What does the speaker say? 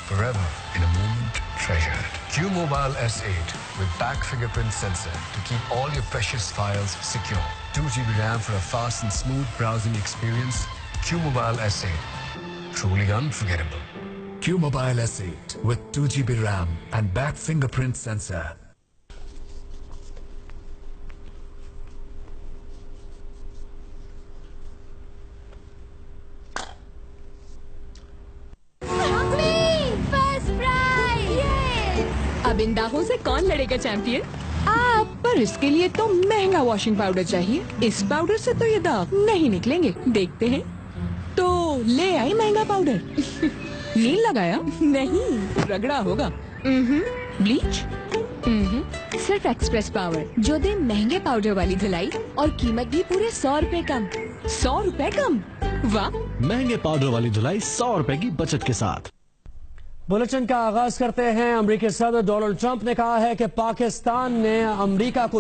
forever in a moment treasured. Q Mobile S8 with back fingerprint sensor to keep all your precious files secure. 2 GB RAM for a fast and smooth browsing experience. Q Mobile S8. Truly unforgettable. Q Mobile S8 with 2 GB RAM and back fingerprint sensor. अब इन दागों से कौन लड़ेगा champion? आप, पर इसके लिए तो महंगा वॉशिंग पाउडर चाहिए। इस पाउडर से तो ये दाग नहीं निकलेंगे। देखते हैं। तो ले आई महंगा पाउडर। नील लगाया? नहीं, रगड़ा होगा। ब्लीच? सिर्फ एक्सप्रेस पावर जो दे महंगे पाउडर वाली धुलाई और कीमत भी पूरे 100 रुपए कम। 100 रुपए कम? वाह! महंगे पाउडर वाली धुलाई 100 रुपए की बचत के साथ। बुलेटिन का आगाज करते हैं। अमेरिकी सदर डोनाल्ड ट्रंप ने कहा है कि पाकिस्तान ने अमेरिका को